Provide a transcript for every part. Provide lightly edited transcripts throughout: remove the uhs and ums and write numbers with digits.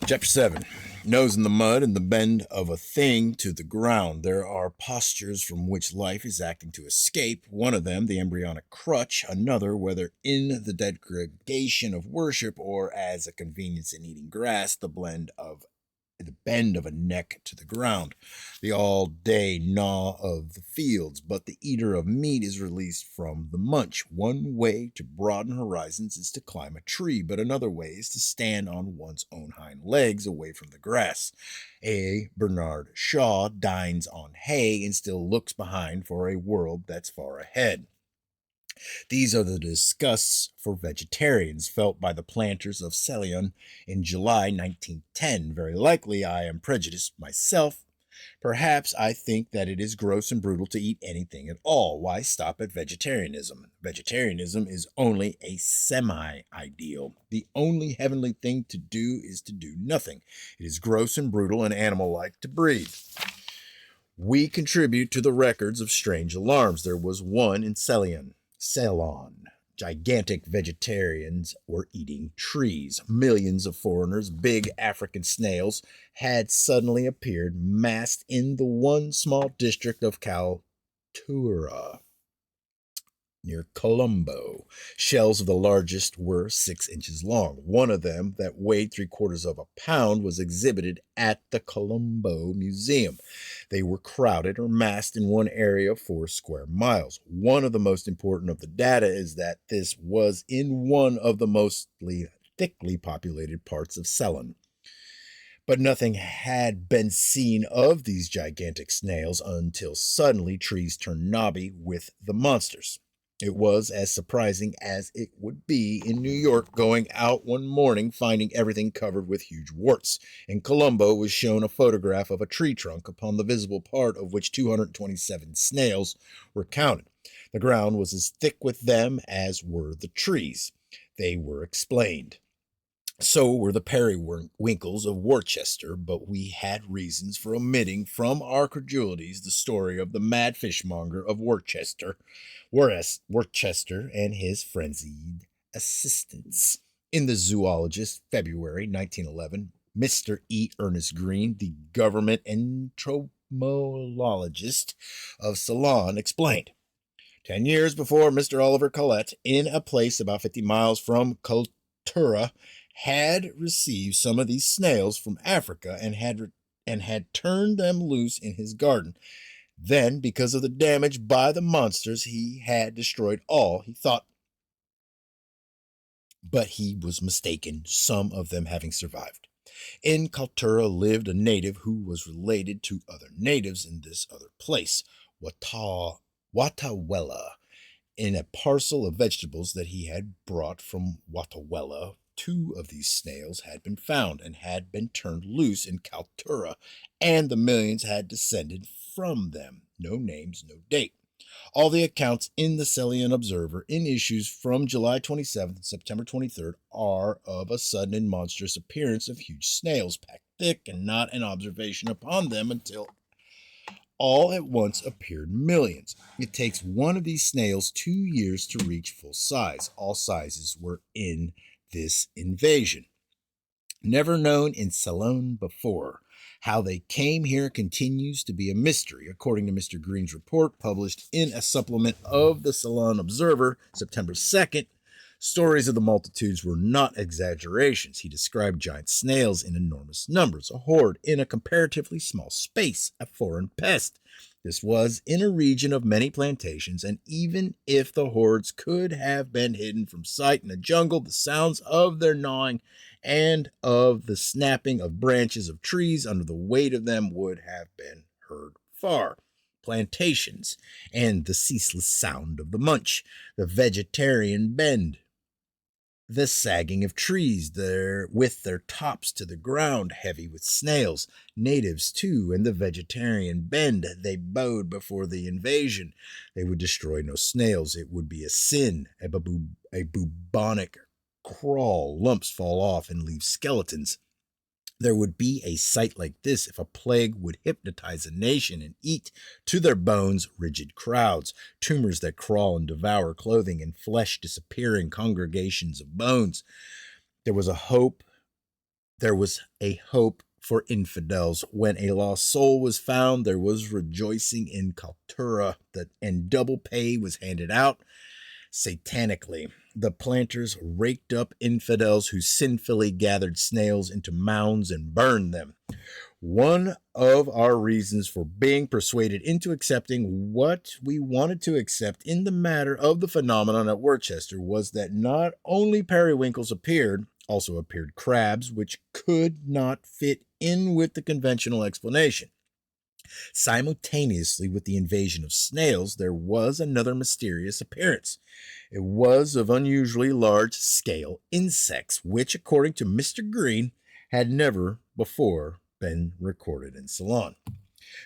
Chapter 7. Nose in the mud and the bend of a thing to the ground. There are postures from which life is acting to escape. One of them, the embryonic crutch. Another, whether in the degradation of worship or as a convenience in eating grass, the bend of a neck to the ground, the all-day gnaw of the fields. But the eater of meat is released from the munch. One way to broaden horizons is to climb a tree, but another way is to stand on one's own hind legs away from the grass. A. Bernard Shaw dines on hay and still looks behind for a world that's far ahead. These are the disgusts for vegetarians felt by the planters of Celion in July 1910. Very likely I am prejudiced myself. Perhaps I think that it is gross and brutal to eat anything at all. Why stop at vegetarianism? Vegetarianism is only a semi-ideal. The only heavenly thing to do is to do nothing. It is gross and brutal and animal-like to breathe. We contribute to the records of strange alarms. There was one in Ceylon. Gigantic vegetarians were eating trees. Millions of foreigners, big African snails, had suddenly appeared massed in the one small district of Kaltura near Colombo. Shells of the largest were 6 inches long. One of them, that weighed 3/4 of a pound, was exhibited at the Colombo Museum. They were crowded or massed in one area of 4 square miles. One of the most important of the data is that this was in one of the mostly thickly populated parts of Ceylon. But nothing had been seen of these gigantic snails until suddenly trees turned knobby with the monsters. It was as surprising as it would be in New York going out one morning finding everything covered with huge warts. In Colombo was shown a photograph of a tree trunk upon the visible part of which 227 snails were counted. The ground was as thick with them as were the trees. They were explained. So were the periwinkles of Worcester, but we had reasons for omitting from our credulities the story of the mad fishmonger of Worcester and his frenzied assistants. In the Zoologist, February 1911, Mr. E. Ernest Green, the government entomologist of Ceylon, explained. 10 years before, Mr. Oliver Collett, in a place about 50 miles from Kultura, had received some of these snails from Africa and had turned them loose in his garden. Then, because of the damage by the monsters, he had destroyed all, he thought. But he was mistaken, some of them having survived. In Kultura lived a native who was related to other natives in this other place, Watawela. In a parcel of vegetables that he had brought from Watawela, 2 of these snails had been found and had been turned loose in Kaltura, and the millions had descended from them. No names, no date. All the accounts in the Celian Observer in issues from July 27th and September 23rd are of a sudden and monstrous appearance of huge snails packed thick and not an observation upon them until all at once appeared millions. It takes one of these snails 2 years to reach full size. All sizes were in this invasion. Never known in Ceylon before. How they came here continues to be a mystery. According to Mr. Green's report, published in a supplement of the Ceylon Observer, September 2nd, stories of the multitudes were not exaggerations. He described giant snails in enormous numbers, a horde in a comparatively small space, a foreign pest. This was in a region of many plantations, and even if the hordes could have been hidden from sight in the jungle, the sounds of their gnawing and of the snapping of branches of trees under the weight of them would have been heard far. Plantations, and the ceaseless sound of the munch, the vegetarian bend, the sagging of trees there with their tops to the ground, heavy with snails. Natives, too, and the vegetarian bend. They bowed before the invasion. They would destroy no snails. It would be a sin, a bubonic crawl. Lumps fall off and leave skeletons. There would be a sight like this if a plague would hypnotize a nation and eat to their bones rigid crowds, tumors that crawl and devour clothing and flesh disappearing congregations of bones. There was a hope There was a hope for infidels. When a lost soul was found, there was rejoicing in Kaltura, and double pay was handed out satanically. The planters raked up infidels who sinfully gathered snails into mounds and burned them. One of our reasons for being persuaded into accepting what we wanted to accept in the matter of the phenomenon at Worcester was that not only periwinkles appeared, also appeared crabs, which could not fit in with the conventional explanation. Simultaneously with the invasion of snails, there was another mysterious appearance. It was of unusually large scale insects, which, according to Mr. Green, had never before been recorded in Ceylon.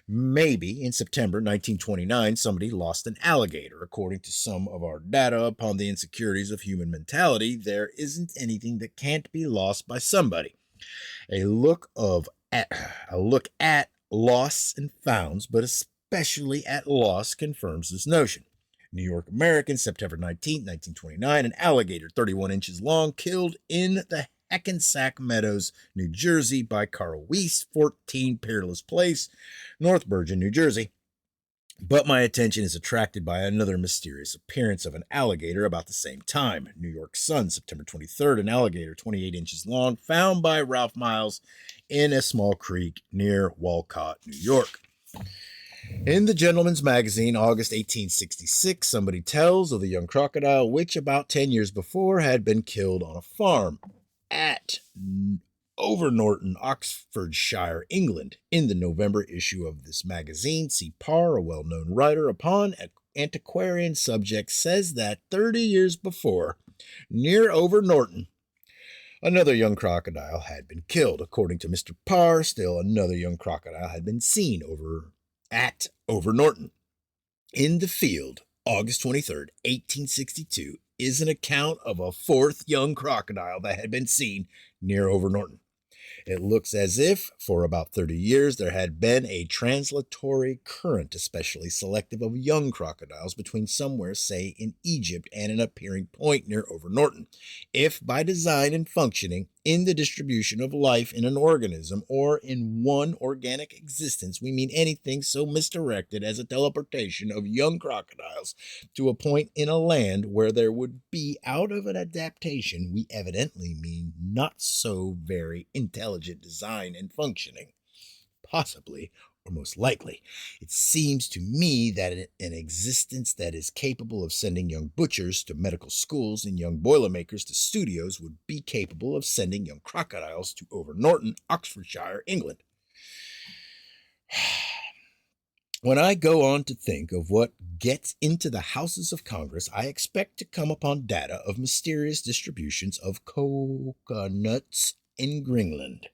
Maybe in September 1929, somebody lost an alligator. According to some of our data upon the insecurities of human mentality, there isn't anything that can't be lost by somebody. A look at losts and founds, but especially at loss, confirms this notion. New York American, September 19, 1929, an alligator 31 inches long killed in the Hackensack Meadows, New Jersey by Carl Weiss, 14 Peerless Place, North Bergen, New Jersey. But my attention is attracted by another mysterious appearance of an alligator about the same time. New York Sun, September 23rd, an alligator 28 inches long found by Ralph Miles in a small creek near Walcott, New York. In the Gentleman's Magazine, August 1866, somebody tells of the young crocodile which about 10 years before had been killed on a farm at Overnorton, Oxfordshire, England. In the November issue of this magazine, C. Parr, a well-known writer upon antiquarian subjects, says that 30 years before, near Overnorton, another young crocodile had been killed. According to Mr. Parr, still another young crocodile had been seen at Overnorton. In the Field, August 23rd, 1862, is an account of a fourth young crocodile that had been seen near Overnorton. It looks as if, for about 30 years, there had been a translatory current, especially selective of young crocodiles, between somewhere, say, in Egypt and an appearing point near Overnorton. If by design and functioning in the distribution of life in an organism or in one organic existence, we mean anything so misdirected as a teleportation of young crocodiles to a point in a land where there would be out of an adaptation, we evidently mean not so very intelligent design and functioning. Possibly, or most likely, it seems to me that an existence that is capable of sending young butchers to medical schools and young boilermakers to studios would be capable of sending young crocodiles to Overnorton, Oxfordshire, England. When I go on to think of what gets into the Houses of Congress, I expect to come upon data of mysterious distributions of coconuts in Greenland.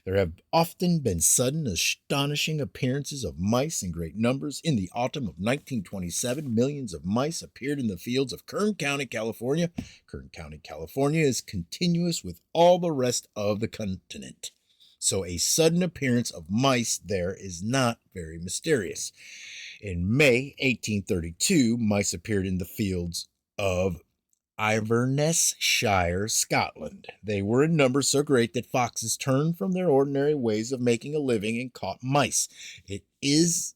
There have often been sudden, astonishing appearances of mice in great numbers. In the autumn of 1927, millions of mice appeared in the fields of Kern County, California. Kern County, California is continuous with all the rest of the continent, so a sudden appearance of mice there is not very mysterious. In May 1832, mice appeared in the fields of Inverness-shire, Scotland. They were in numbers so great that foxes turned from their ordinary ways of making a living and caught mice. It is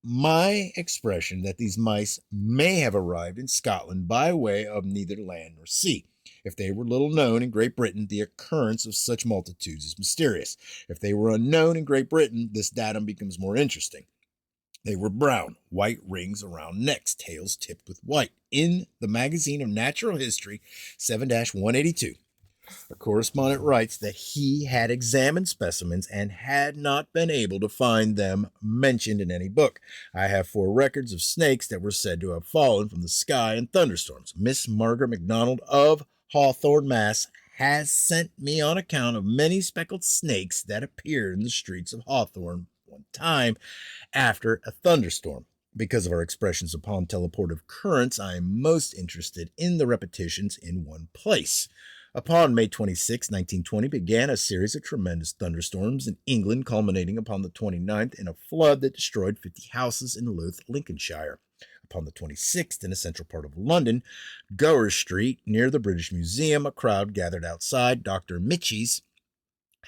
my expression that these mice may have arrived in Scotland by way of neither land nor sea. If they were little known in Great Britain, the occurrence of such multitudes is mysterious. If they were unknown in Great Britain, this datum becomes more interesting. They were brown, white rings around necks, tails tipped with white. In the Magazine of Natural History, 7-182, a correspondent writes that he had examined specimens and had not been able to find them mentioned in any book. I have 4 records of snakes that were said to have fallen from the sky in thunderstorms. Miss Margaret MacDonald of Hawthorne, Mass., has sent me on account of many speckled snakes that appeared in the streets of Hawthorne one time after a thunderstorm. Because of our expressions upon teleportive currents, I am most interested in the repetitions in one place. Upon May 26, 1920, began a series of tremendous thunderstorms in England, culminating upon the 29th in a flood that destroyed 50 houses in Louth, Lincolnshire. Upon the 26th, in a central part of London, Gower Street, near the British Museum, a crowd gathered outside Dr. Mitchie's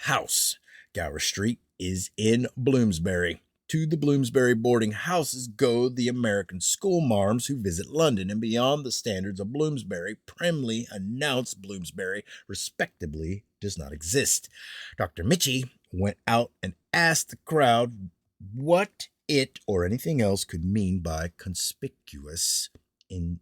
house. Gower Street is in Bloomsbury. To the Bloomsbury boarding houses go the American schoolmarms who visit London, and beyond the standards of Bloomsbury, primly announced Bloomsbury, respectably, does not exist. Dr. Mitchie went out and asked the crowd what it or anything else could mean by conspicuous in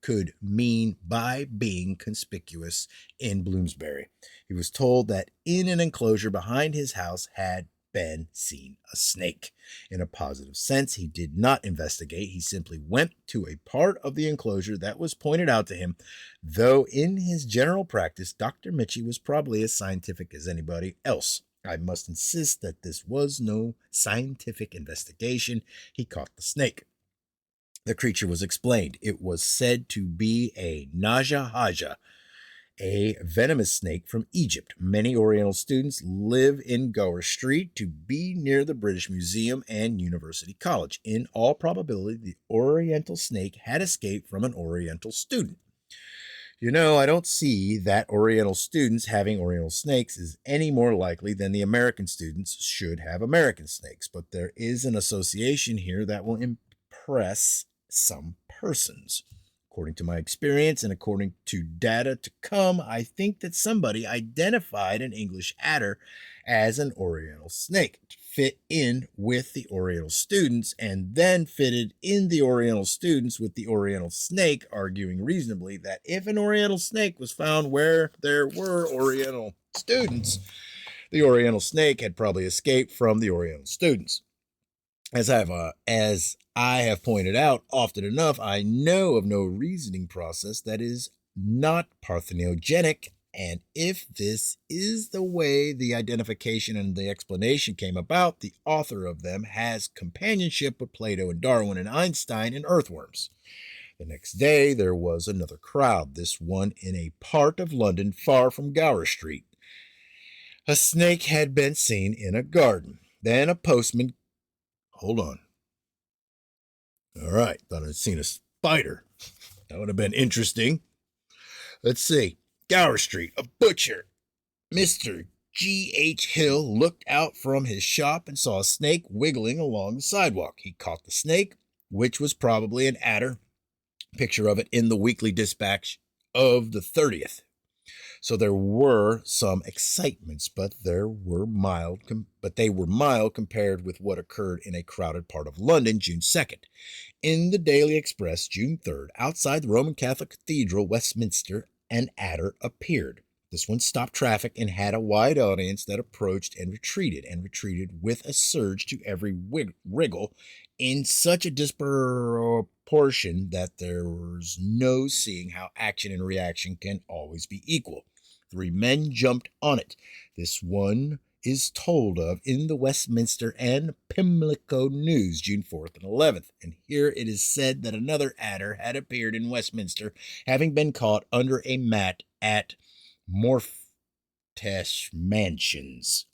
could mean by being conspicuous in Bloomsbury. He was told that in an enclosure behind his house had been seen a snake. In a positive sense, he did not investigate. He simply went to a part of the enclosure that was pointed out to him, though in his general practice, Dr. Mitchie was probably as scientific as anybody else. I must insist that this was no scientific investigation. He caught the snake. The creature was explained. It was said to be a Naja Haja, a venomous snake from Egypt. Many Oriental students live in Gower Street to be near the British Museum and University College. In all probability, the Oriental snake had escaped from an Oriental student. I don't see that Oriental students having Oriental snakes is any more likely than the American students should have American snakes, but there is an association here that will impress some persons. According to my experience and according to data to come, I think that somebody identified an English adder as an Oriental snake to fit in with the Oriental students, and then fitted in the Oriental students with the Oriental snake, arguing reasonably that if an Oriental snake was found where there were Oriental students, the Oriental snake had probably escaped from the Oriental students. As I have pointed out often enough, I know of no reasoning process that is not parthenogenic, and if this is the way the identification and the explanation came about, the author of them has companionship with Plato and Darwin and Einstein and earthworms. The next day there was another crowd, this one in a part of London far from Gower Street. A snake had been seen in a garden. Then a postman. Hold on. All right, thought I'd seen a spider. That would have been interesting. Let's see. Gower Street, a butcher. Mr. G.H. Hill looked out from his shop and saw a snake wiggling along the sidewalk. He caught the snake, which was probably an adder. Picture of it in the Weekly Dispatch of the 30th. So there were some excitements, but they were mild compared with what occurred in a crowded part of London June 2nd. In the Daily Express, June 3rd, outside the Roman Catholic Cathedral, Westminster, an adder appeared. This one stopped traffic and had a wide audience that approached and retreated with a surge to every wriggle in such a disproportion that there was no seeing how action and reaction can always be equal. 3 men jumped on it. This one is told of in the Westminster and Pimlico News, June 4th and 11th. And here it is said that another adder had appeared in Westminster, having been caught under a mat at Mortesh Mansions.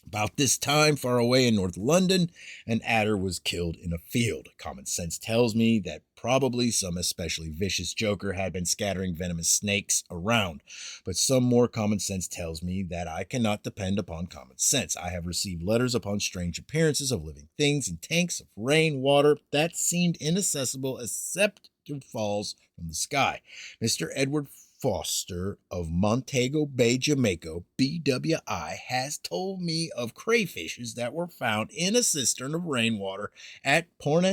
About this time, far away in North London, an adder was killed in a field. Common sense tells me that probably some especially vicious joker had been scattering venomous snakes around, but some more common sense tells me that I cannot depend upon common sense. I have received letters upon strange appearances of living things in tanks of rain water that seemed inaccessible except to falls from the sky. Mr. Edward Foster of Montego Bay, Jamaica, BWI, has told me of crayfishes that were found in a cistern of rainwater at Port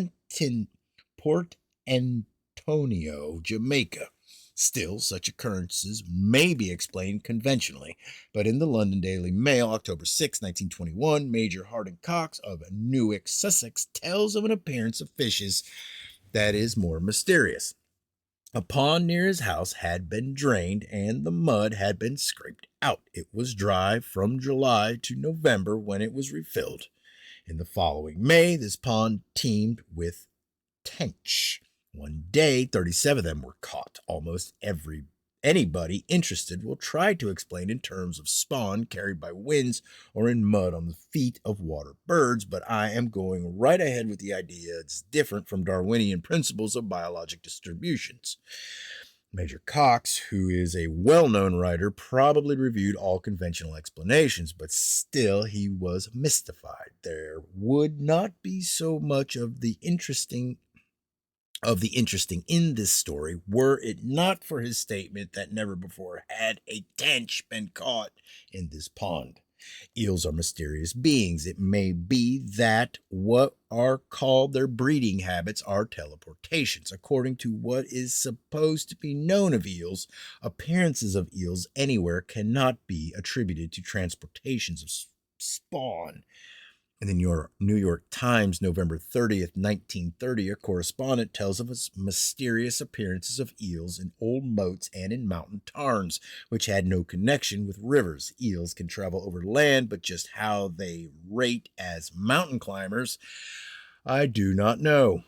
Antonio, Jamaica. Still, such occurrences may be explained conventionally, but in the London Daily Mail, October 6, 1921, Major Harding Cox of Newark, Sussex, tells of an appearance of fishes that is more mysterious. A pond near his house had been drained and the mud had been scraped out. It was dry from July to November when it was refilled. In the following May, this pond teemed with tench. One day, 37 of them were caught. Almost anybody interested will try to explain in terms of spawn carried by winds or in mud on the feet of water birds, but I am going right ahead with the idea it's different from Darwinian principles of biologic distributions. Major Cox, who is a well-known writer, probably reviewed all conventional explanations, but still he was mystified. There would not be so much of the interesting in this story were it not for his statement that never before had a tench been caught in this pond. Eels are mysterious beings. It may be that what are called their breeding habits are teleportations. According to what is supposed to be known of eels, appearances of eels anywhere cannot be attributed to transportations of spawn. In the New York Times, November 30th, 1930, a correspondent tells of its mysterious appearances of eels in old moats and in mountain tarns, which had no connection with rivers. Eels can travel over land, but just how they rate as mountain climbers, I do not know.